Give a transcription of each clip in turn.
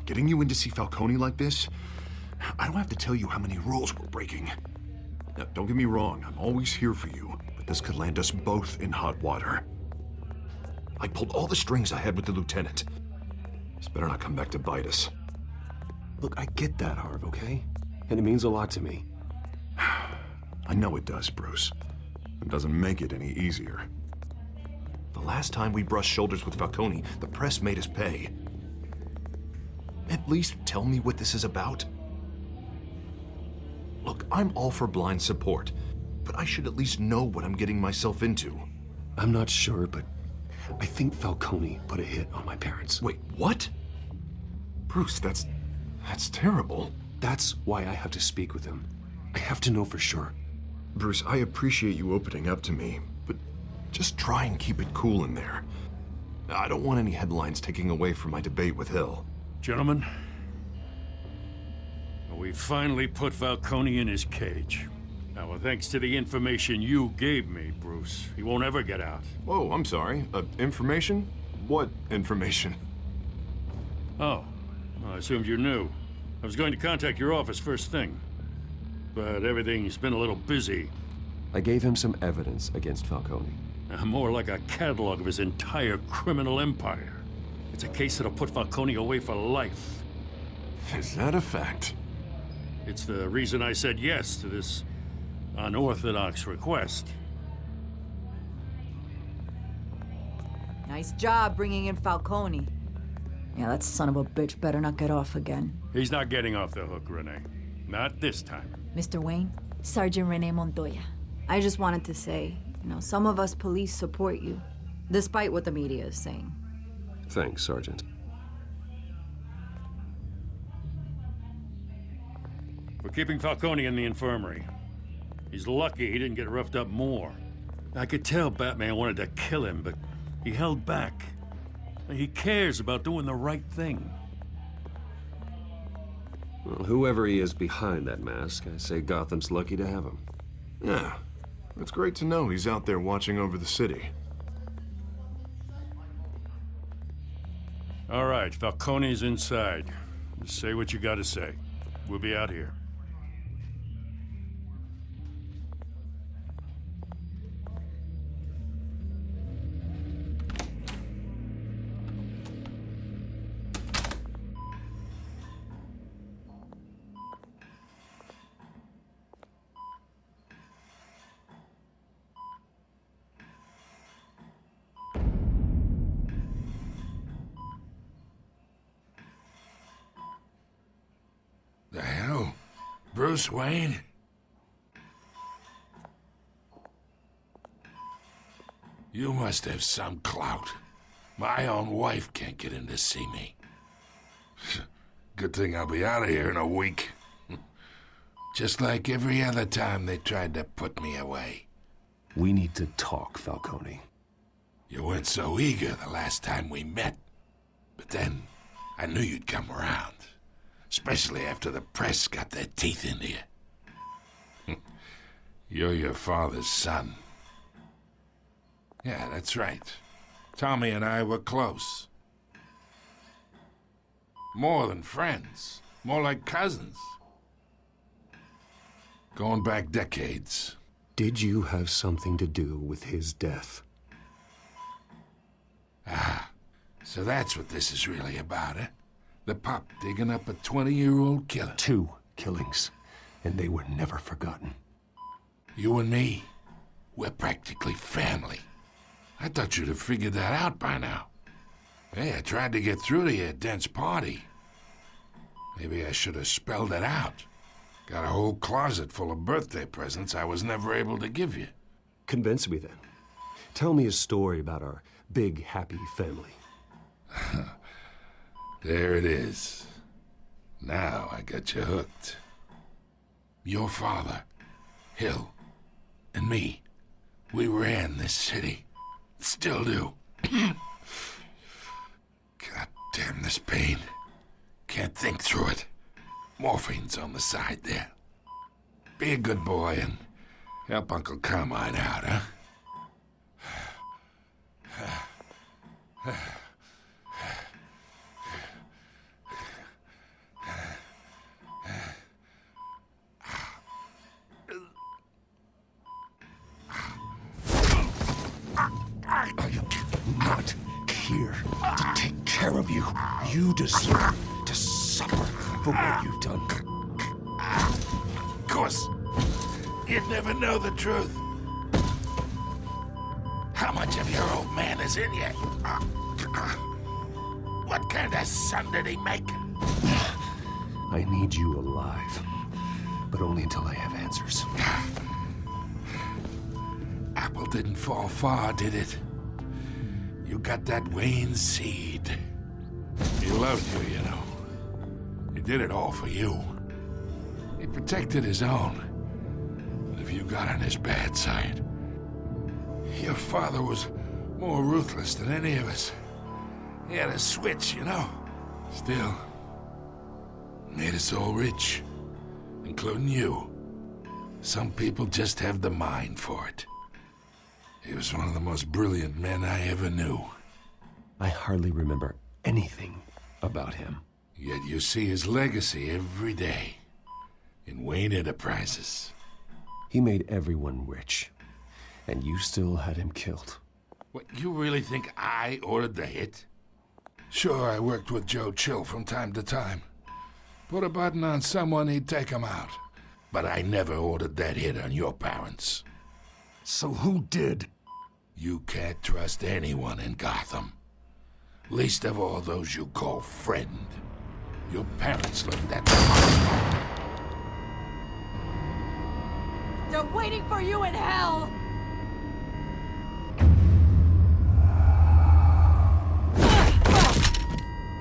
getting you in to see Falcone like this, I don't have to tell you how many rules we're breaking. Now, don't get me wrong, I'm always here for you, but this could land us both in hot water. I pulled all the strings I had with the lieutenant. This better not come back to bite us. Look, I get that, Harv, okay? And it means a lot to me. I know it does, Bruce. It doesn't make it any easier. The last time we brushed shoulders with Falcone, the press made us pay. At least tell me what this is about. Look, I'm all for blind support, but I should at least know what I'm getting myself into. I'm not sure, but I think Falcone put a hit on my parents. Wait, what? Bruce, that's terrible. That's why I have to speak with him. I have to know for sure. Bruce, I appreciate you opening up to me, but just try and keep it cool in there. I don't want any headlines taking away from my debate with Hill. Gentlemen, we finally put Falcone in his cage. Now, thanks to the information you gave me, Bruce, he won't ever get out. Whoa, I'm sorry. Information? What information? Oh, well, I assumed you knew. I was going to contact your office first thing, but everything's been a little busy. I gave him some evidence against Falcone. More like a catalog of his entire criminal empire. It's a case that'll put Falcone away for life. Is that a fact? It's the reason I said yes to this unorthodox request. Nice job bringing in Falcone. Yeah, that son of a bitch better not get off again. He's not getting off the hook, Renee. Not this time. Mr. Wayne, Sergeant Renee Montoya. I just wanted to say, some of us police support you, despite what the media is saying. Thanks, Sergeant. We're keeping Falcone in the infirmary. He's lucky he didn't get roughed up more. I could tell Batman wanted to kill him, but he held back. He cares about doing the right thing. Well, whoever he is behind that mask, I say Gotham's lucky to have him. Yeah, it's great to know he's out there watching over the city. All right, Falcone's inside. Just say what you gotta say. We'll be out here. The hell? Bruce Wayne? You must have some clout. My own wife can't get in to see me. Good thing I'll be out of here in a week. Just like every other time they tried to put me away. We need to talk, Falcone. You weren't so eager the last time we met. But then, I knew you'd come around. Especially after the press got their teeth into you. You're your father's son. Yeah, that's right. Tommy and I were close. More than friends. More like cousins. Going back decades. Did you have something to do with his death? Ah, so that's what this is really about, eh? The pup digging up a 20-year-old killer. 2 killings, and they were never forgotten. You and me, we're practically family. I thought you'd have figured that out by now. Hey, I tried to get through to your dense party. Maybe I should have spelled it out. Got a whole closet full of birthday presents I was never able to give you. Convince me then. Tell me a story about our big, happy family. There it is. Now I got you hooked. Your father, Hill, and me, we ran this city. Still do. God damn this pain. Can't think through it. Morphine's on the side there. Be a good boy and help Uncle Carmine out, huh? not here to take care of you. You deserve to suffer for what you've done. Of course, you'd never know the truth. How much of your old man is in you? What kind of son did he make? I need you alive, but only until I have answers. Apple didn't fall far, did it? You got that Wayne seed. He loved you, you know. He did it all for you. He protected his own. But if you got on his bad side, your father was more ruthless than any of us. He had a switch, you know. Still, made us all rich, including you. Some people just have the mind for it. He was one of the most brilliant men I ever knew. I hardly remember anything about him. Yet you see his legacy every day in Wayne Enterprises. He made everyone rich, and you still had him killed. What, you really think I ordered the hit? Sure, I worked with Joe Chill from time to time. Put a button on someone, he'd take him out. But I never ordered that hit on your parents. So who did? You can't trust anyone in Gotham. Least of all those you call friend. Your parents learned that. They're waiting for you in hell!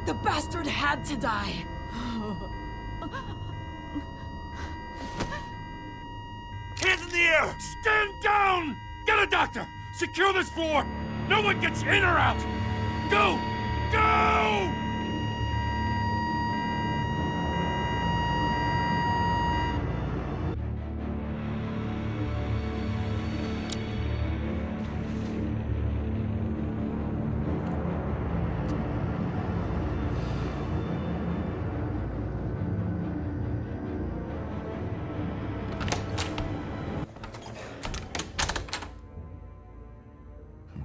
The bastard had to die! Hands in the air! Stand down! Get a doctor! Secure this floor! No one gets in or out! Go! Go!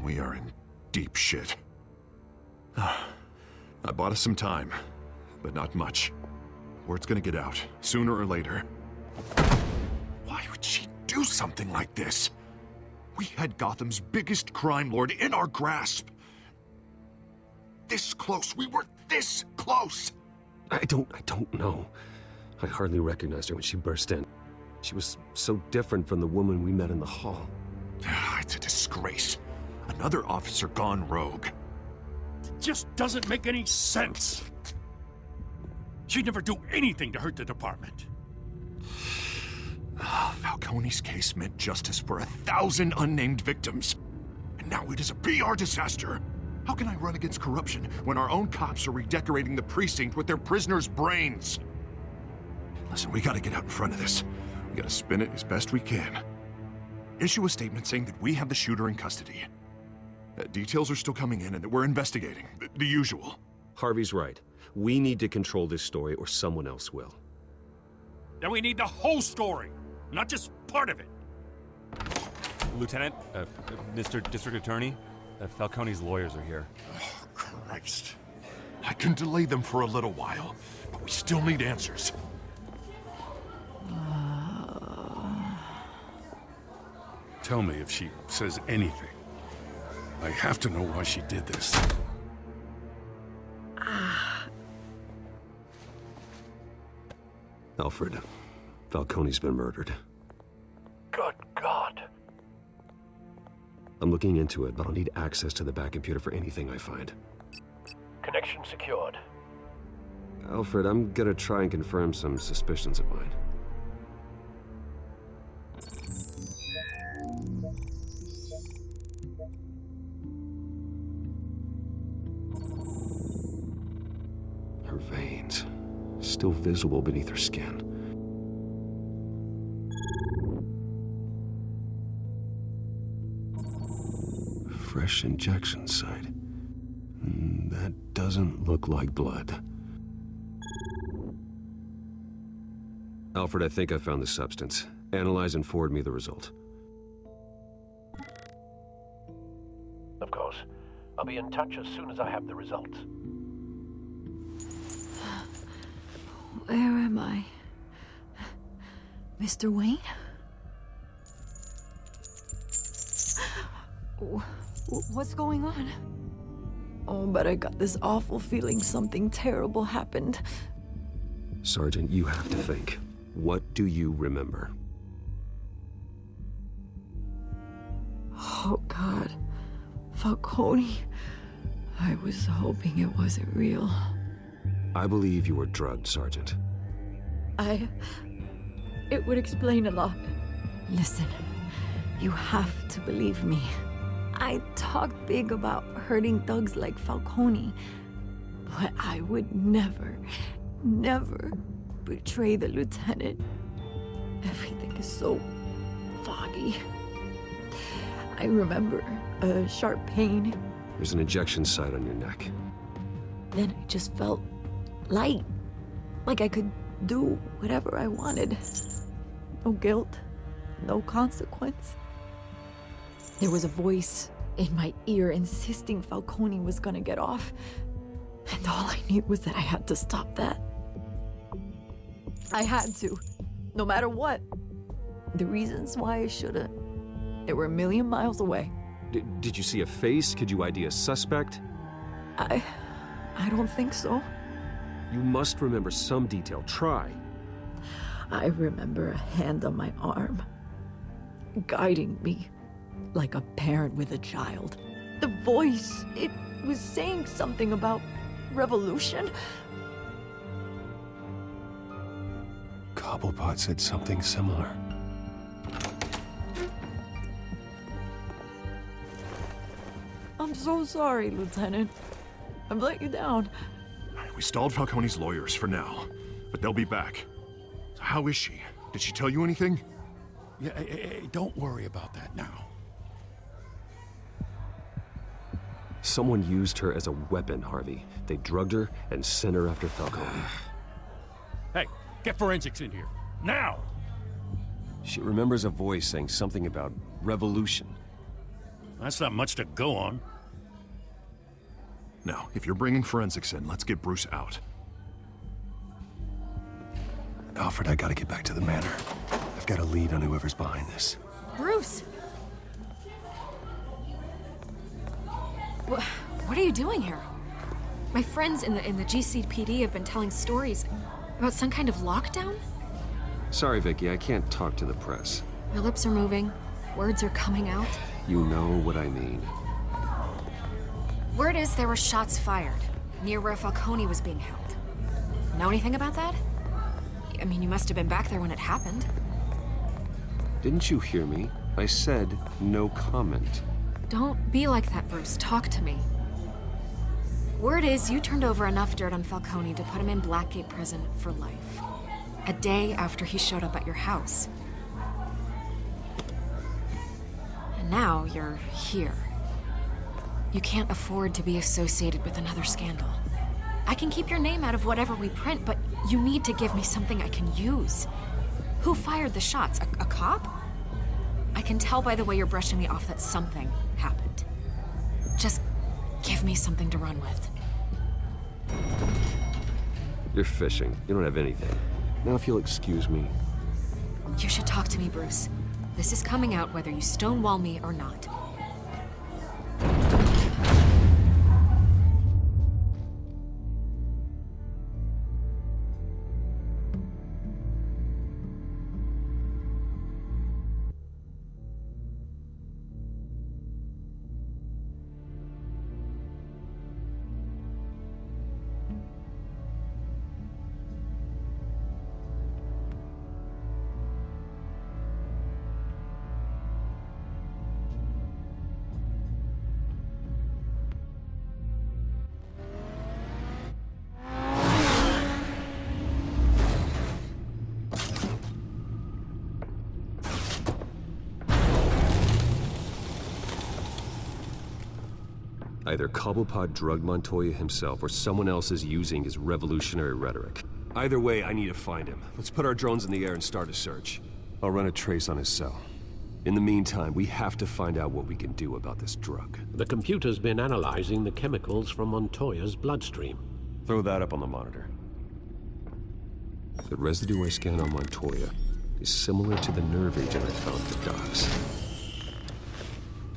We are in deep shit. I bought us some time, but not much. Word's gonna get out, sooner or later. Why would she do something like this? We had Gotham's biggest crime lord in our grasp. This close, we were this close! I don't know. I hardly recognized her when she burst in. She was so different from the woman we met in the hall. It's a disgrace. Another officer gone rogue. It just doesn't make any sense. She'd never do anything to hurt the department. Falcone's case meant justice for 1,000 unnamed victims. And now it is a PR disaster. How can I run against corruption when our own cops are redecorating the precinct with their prisoners' brains? Listen, we gotta get out in front of this. We gotta spin it as best we can. Issue a statement saying that we have the shooter in custody. Details are still coming in and that we're investigating. The usual. Harvey's right. We need to control this story or someone else will. Then we need the whole story, not just part of it. Lieutenant, Mr. District Attorney, Falcone's lawyers are here. Oh, Christ. I can delay them for a little while, but we still need answers. Tell me if she says anything. I have to know why she did this. Alfred, Falcone's been murdered. Good God. I'm looking into it, but I'll need access to the back computer for anything I find. Connection secured. Alfred, I'm gonna try and confirm some suspicions of mine. Her veins, still visible beneath her skin. Fresh injection site. That doesn't look like blood. Alfred, I think I found the substance. Analyze and forward me the result. Of course. I'll be in touch as soon as I have the results. Where am I? Mr. Wayne? What's going on? Oh, but I got this awful feeling something terrible happened. Sergeant, you have to think. What do you remember? Oh, God. Falcone. I was hoping it wasn't real. I believe you were drugged, Sergeant. It would explain a lot. Listen, you have to believe me. I talked big about hurting thugs like Falcone, but I would never betray the lieutenant. Everything is so foggy. I remember a sharp pain. There's an injection site on your neck. Then I just felt light, like I could do whatever I wanted. No guilt, no consequence. There was a voice in my ear insisting Falcone was gonna get off. And all I knew was that I had to stop that. I had to, no matter what. The reasons why I shouldn't, they were a million miles away. Did you see a face? Could you ID a suspect? I don't think so. You must remember some detail. Try. I remember a hand on my arm, guiding me like a parent with a child. The voice, it was saying something about revolution. Cobblepot said something similar. I'm so sorry, Lieutenant. I've let you down. We stalled Falcone's lawyers for now, but they'll be back. So how is she? Did she tell you anything? Yeah, don't worry about that now. Someone used her as a weapon, Harvey. They drugged her and sent her after Falcone. Hey, get forensics in here. Now! She remembers a voice saying something about revolution. That's not much to go on. Now, if you're bringing forensics in, let's get Bruce out. Alfred, I gotta get back to the manor. I've got a lead on whoever's behind this. Bruce! What are you doing here? My friends in the GCPD have been telling stories about some kind of lockdown? Sorry, Vicky, I can't talk to the press. Your lips are moving. Words are coming out. You know what I mean. Word is there were shots fired near where Falcone was being held. Know anything about that? I mean, you must have been back there when it happened. Didn't you hear me? I said no comment. Don't be like that, Bruce. Talk to me. Word is you turned over enough dirt on Falcone to put him in Blackgate Prison for life. A day after he showed up at your house. And now you're here. You can't afford to be associated with another scandal. I can keep your name out of whatever we print, but you need to give me something I can use. Who fired the shots? A cop? I can tell by the way you're brushing me off that something happened. Just give me something to run with. You're fishing. You don't have anything. Now if you'll excuse me. You should talk to me, Bruce. This is coming out whether you stonewall me or not. Either Cobblepot drugged Montoya himself or someone else is using his revolutionary rhetoric. Either way, I need to find him. Let's put our drones in the air and start a search. I'll run a trace on his cell. In the meantime, we have to find out what we can do about this drug. The computer's been analyzing the chemicals from Montoya's bloodstream. Throw that up on the monitor. The residue I scanned on Montoya is similar to the nerve agent I found at the docks.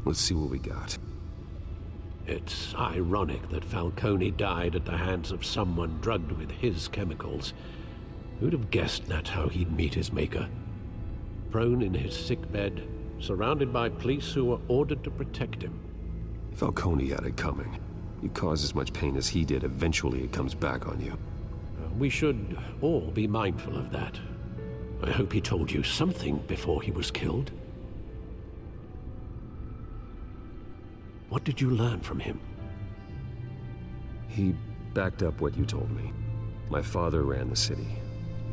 Let's see what we got. It's ironic that Falcone died at the hands of someone drugged with his chemicals. Who'd have guessed that's how he'd meet his maker? Prone in his sickbed, surrounded by police who were ordered to protect him. Falcone had it coming. You cause as much pain as he did, eventually it comes back on you. We should all be mindful of that. I hope he told you something before he was killed. What did you learn from him? He backed up what you told me. My father ran the city,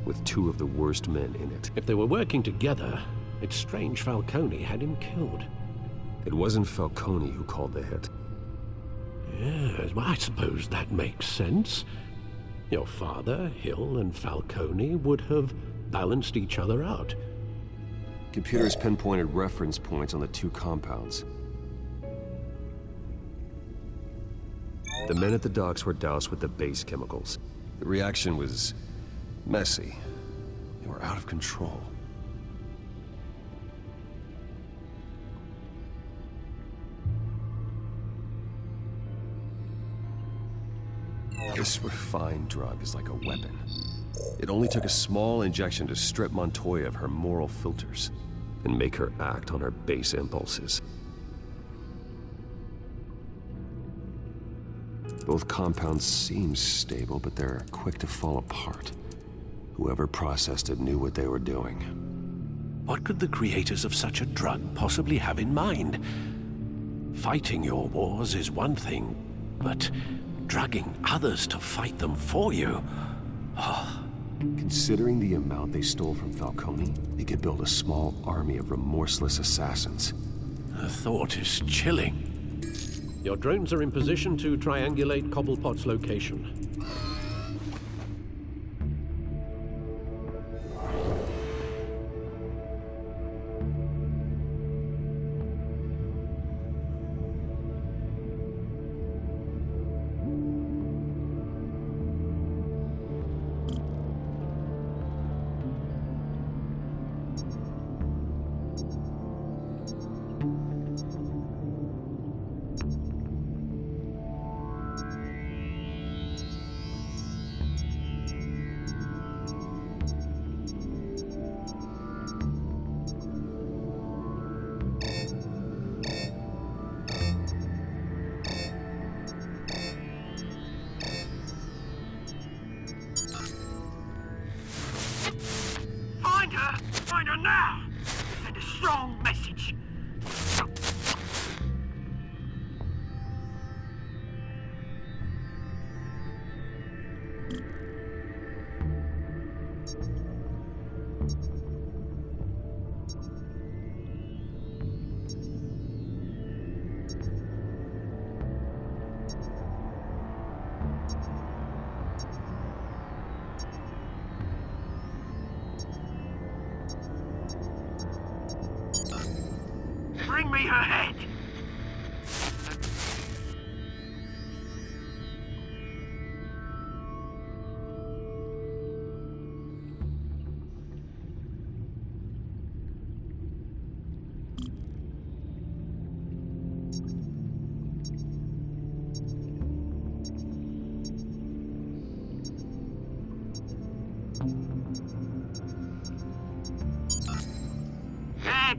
with 2 of the worst men in it. If they were working together, it's strange Falcone had him killed. It wasn't Falcone who called the hit. Yes, well, I suppose that makes sense. Your father, Hill, and Falcone would have balanced each other out. Computers pinpointed reference points on the 2 compounds. The men at the docks were doused with the base chemicals. The reaction was messy. They were out of control. This refined drug is like a weapon. It only took a small injection to strip Montoya of her moral filters and make her act on her base impulses. Both compounds seem stable, but they're quick to fall apart. Whoever processed it knew what they were doing. What could the creators of such a drug possibly have in mind? Fighting your wars is one thing, but drugging others to fight them for you? Considering the amount they stole from Falcone, they could build a small army of remorseless assassins. The thought is chilling. Your drones are in position to triangulate Cobblepot's location. Find her now! Send a strong message. Bring me her head!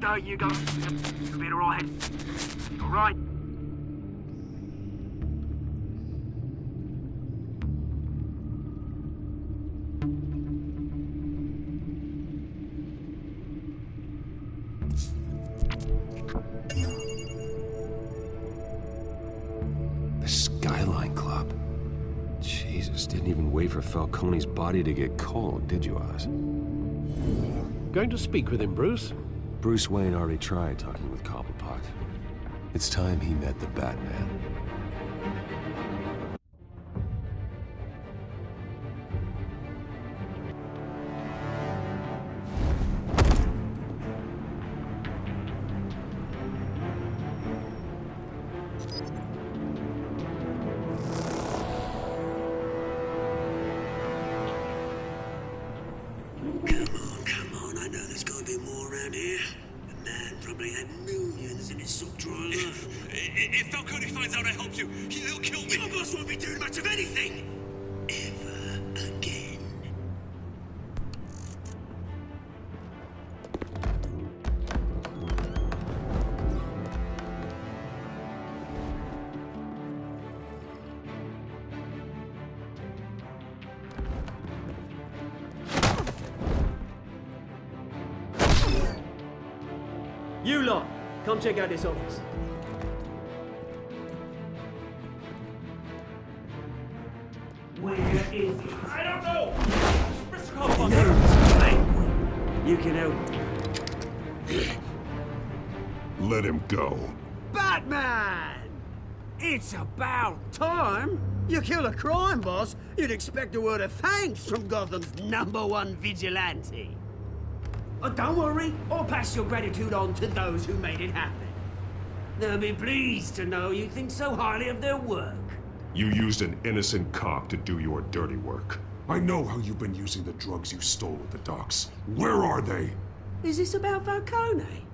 There you go. You'll be all right. All right. The Skyline Club. Jesus, didn't even wait for Falcone's body to get cold, did you, Oz? Going to speak with him, Bruce? Bruce Wayne already tried talking with Cobblepot. It's time he met the Batman. some drama. If Falcone finds out I helped you, he'll kill me. Your boss won't be doing much of anything. Ever again. You lot, come check out this office. Where is it? I don't know! Mr. You can help. Let him go. Batman! It's about time. You kill a crime boss, you'd expect a word of thanks from Gotham's #1 vigilante. Oh, don't worry, I'll pass your gratitude on to those who made it happen. They'll be pleased to know you think so highly of their work. You used an innocent cop to do your dirty work. I know how you've been using the drugs you stole at the docks. Where are they? Is this about Falcone?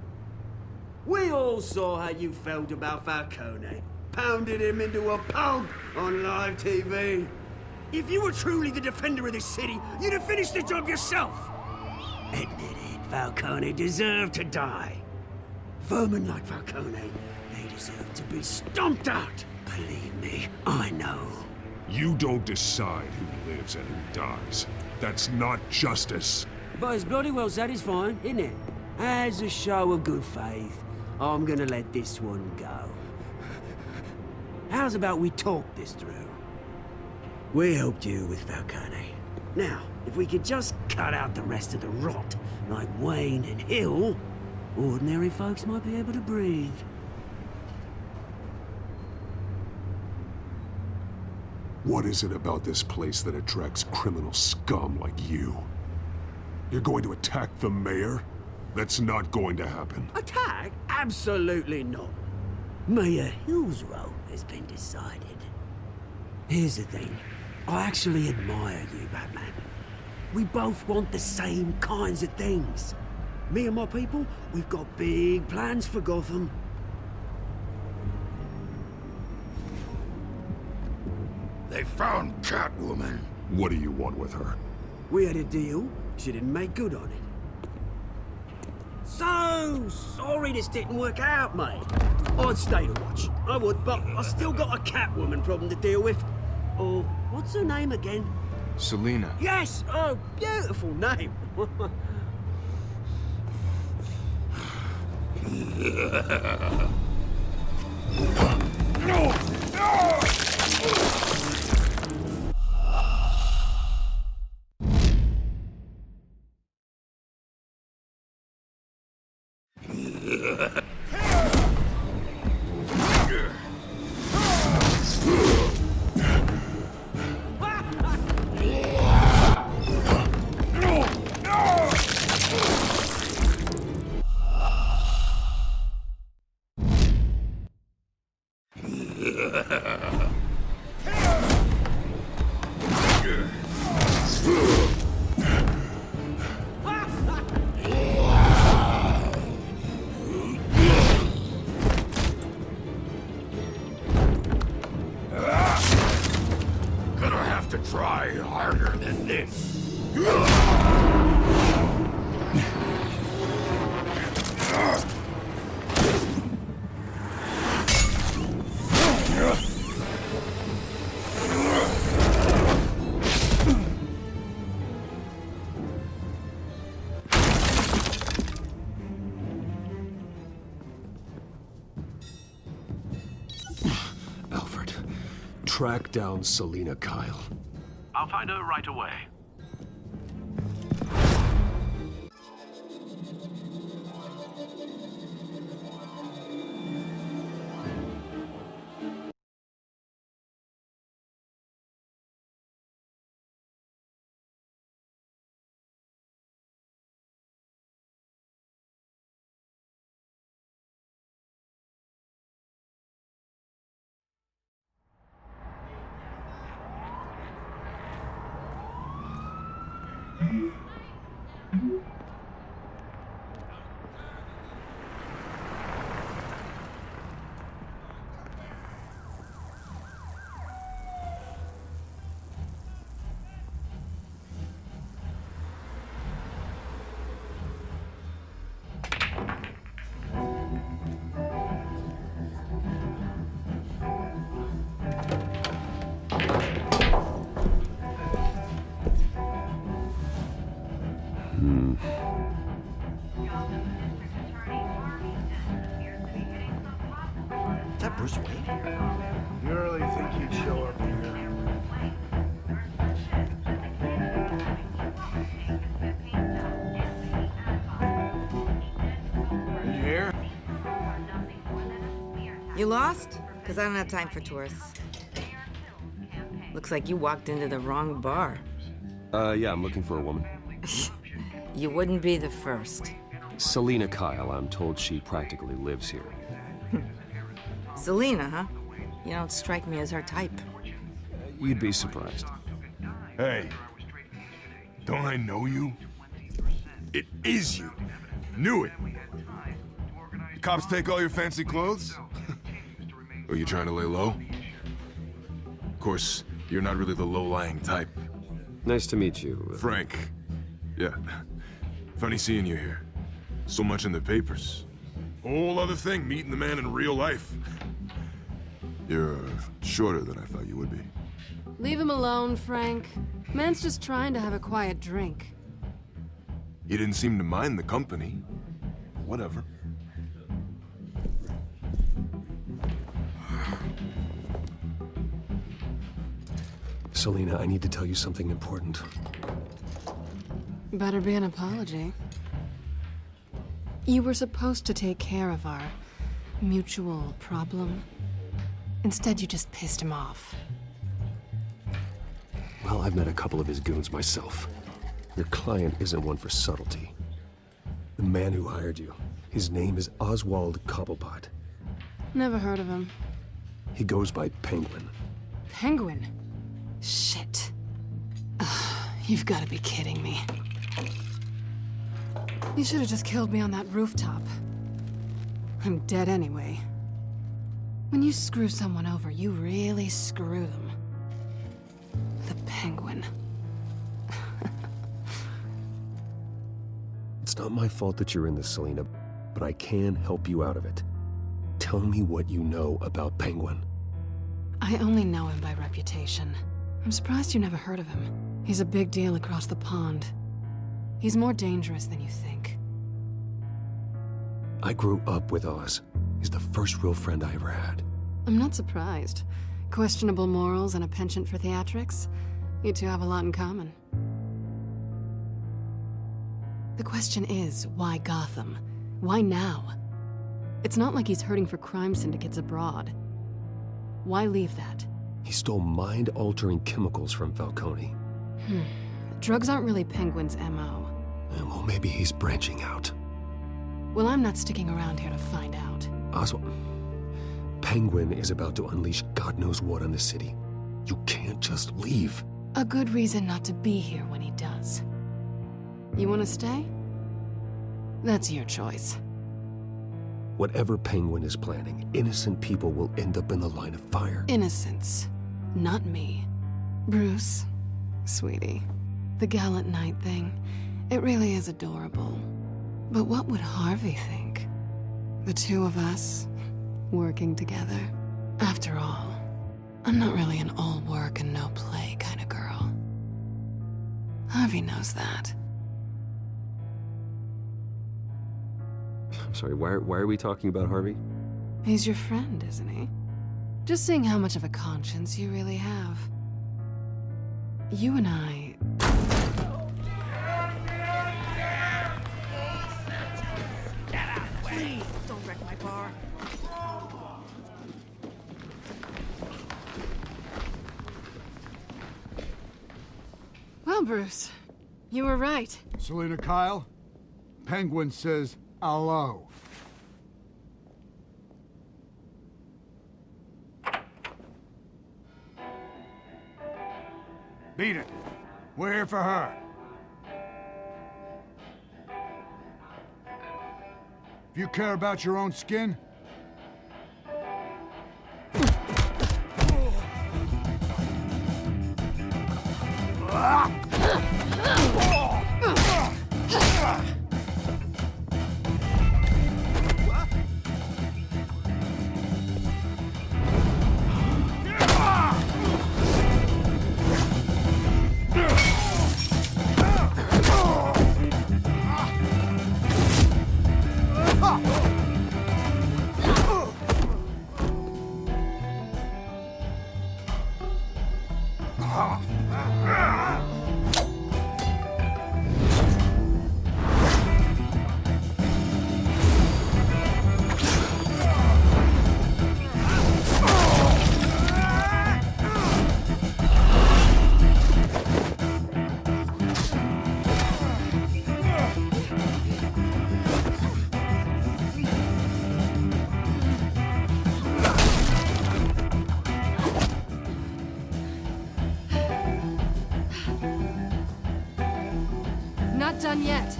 We all saw how you felt about Falcone. Pounded him into a pulp on live TV. If you were truly the defender of this city, you'd have finished the job yourself. Admit it, Falcone deserved to die. Vermin like Falcone, they deserve to be stomped out. Believe me, I know. You don't decide who lives and who dies. That's not justice. But it's bloody well satisfying, isn't it? As a show of good faith, I'm gonna let this one go. How's about we talk this through? We helped you with Falcone. Now, if we could just cut out the rest of the rot, like Wayne and Hill, ordinary folks might be able to breathe. What is it about this place that attracts criminal scum like you? You're going to attack the mayor? That's not going to happen. Attack? Absolutely not. Mayor Hill's role has been decided. Here's the thing. I actually admire you, Batman. We both want the same kinds of things. Me and my people, we've got big plans for Gotham. They found Catwoman. What do you want with her? We had a deal. She didn't make good on it. So sorry this didn't work out, mate. I'd stay to watch. I would, but I still got a Catwoman problem to deal with. Oh, what's her name again? Selina. Yes! Oh, beautiful name. Gonna have to try harder than this. Alfred, track down Selina Kyle. I'll find her right away. you'd show up here. You here? You lost? Because I don't have time for tourists. Looks like you walked into the wrong bar. Yeah, I'm looking for a woman. You wouldn't be the first. Selina Kyle, I'm told she practically lives here. Selina, huh? You don't strike me as her type. You'd be surprised. Hey, don't I know you? It is you. Knew it. The cops take all your fancy clothes? Are you trying to lay low? Of course, you're not really the low-lying type. Nice to meet you. Frank. Yeah. Funny seeing you here. So much in the papers. Whole other thing, meeting the man in real life. You're shorter than I thought you would be. Leave him alone, Frank. Man's just trying to have a quiet drink. You didn't seem to mind the company. Whatever. Selina, I need to tell you something important. Better be an apology. You were supposed to take care of our mutual problem. Instead, you just pissed him off. Well, I've met a couple of his goons myself. Your client isn't one for subtlety. The man who hired you, his name is Oswald Cobblepot. Never heard of him. He goes by Penguin. Penguin? Shit. Ugh, you've got to be kidding me. You should have just killed me on that rooftop. I'm dead anyway. When you screw someone over, you really screw them. The Penguin. It's not my fault that you're in this, Selina, but I can help you out of it. Tell me what you know about Penguin. I only know him by reputation. I'm surprised you never heard of him. He's a big deal across the pond. He's more dangerous than you think. I grew up with Oz. He's the first real friend I ever had. I'm not surprised. Questionable morals and a penchant for theatrics. You two have a lot in common. The question is, why Gotham? Why now? It's not like he's hurting for crime syndicates abroad. Why leave that? He stole mind-altering chemicals from Falcone. Drugs aren't really Penguin's MO. Well, maybe he's branching out. Well, I'm not sticking around here to find out. Oswald, Penguin is about to unleash God knows what on the city. You can't just leave. A good reason not to be here when he does. You want to stay? That's your choice. Whatever Penguin is planning, innocent people will end up in the line of fire. Innocence. Not me. Bruce, sweetie, the gallant knight thing, it really is adorable. But what would Harvey think? The two of us, working together. After all, I'm not really an all work and no play kind of girl. Harvey knows that. I'm sorry, why are we talking about Harvey? He's your friend, isn't he? Just seeing how much of a conscience you really have. You and I... Please, don't wreck my bar. Well, Bruce, you were right. Selina Kyle, Penguin says hello. Beat it. We're here for her. If you care about your own skin, Not done yet.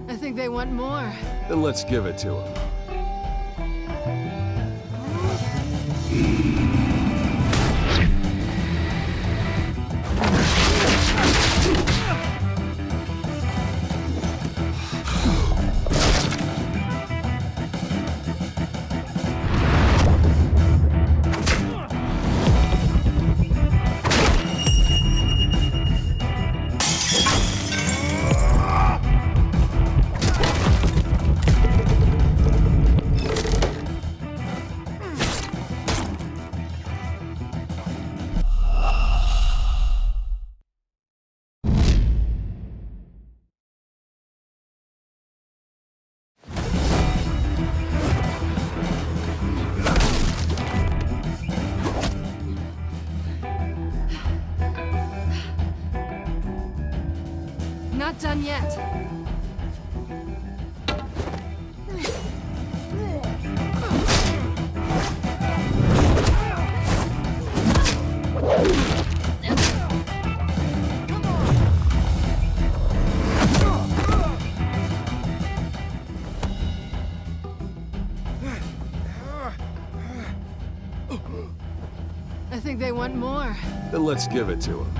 I think they want more. Then let's give it to him. Not done yet. I think they want more. Then let's give it to him.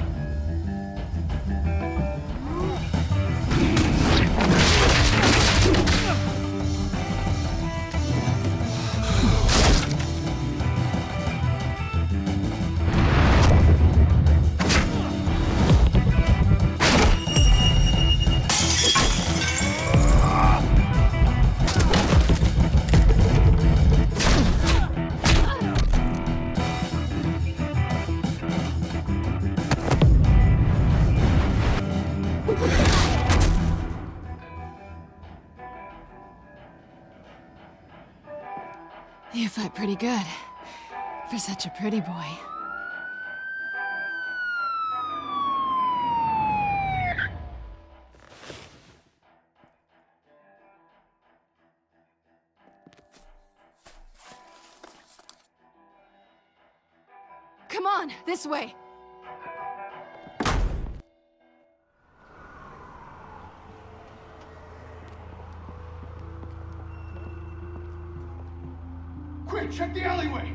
You fight pretty good. For such a pretty boy. Come on, this way. Quick, check the alleyway!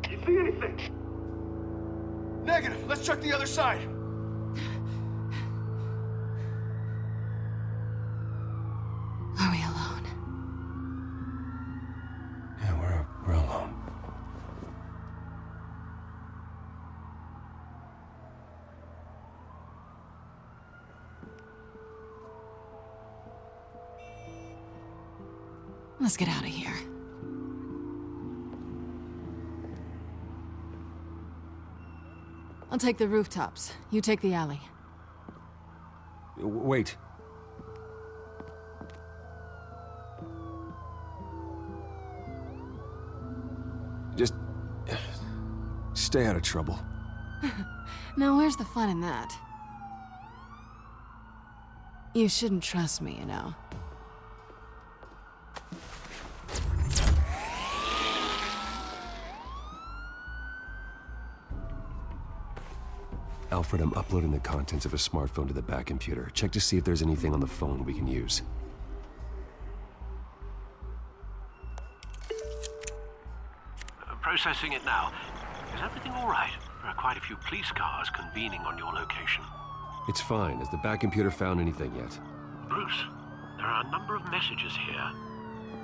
You see anything? Negative. Let's check the other side. Are we alone? Yeah, we're alone. Let's get out of here. I'll take the rooftops. You take the alley. Wait. Just stay out of trouble. Now, where's the fun in that? You shouldn't trust me, you know. Alfred, I'm uploading the contents of a smartphone to the back computer. Check to see if there's anything on the phone we can use. Processing it now. Is everything all right? There are quite a few police cars convening on your location. It's fine. Has the back computer found anything yet? Bruce, there are a number of messages here,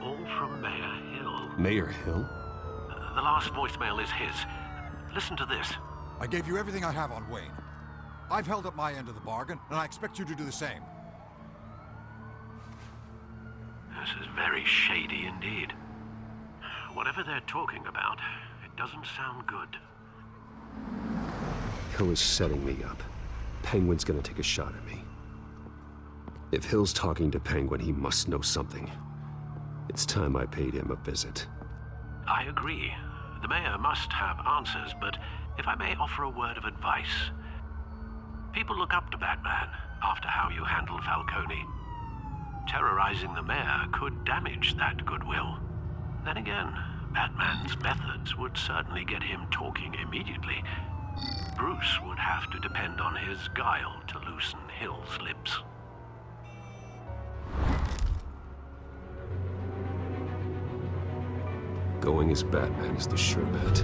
all from Mayor Hill. Mayor Hill? The last voicemail is his. Listen to this. I gave you everything I have on Wayne. I've held up my end of the bargain, and I expect you to do the same. This is very shady indeed. Whatever they're talking about, it doesn't sound good. Hill is setting me up. Penguin's gonna take a shot at me. If Hill's talking to Penguin, he must know something. It's time I paid him a visit. I agree. The mayor must have answers, but if I may offer a word of advice. People look up to Batman after how you handled Falcone. Terrorizing the mayor could damage that goodwill. Then again, Batman's methods would certainly get him talking immediately. Bruce would have to depend on his guile to loosen Hill's lips. Going as Batman is the sure bet.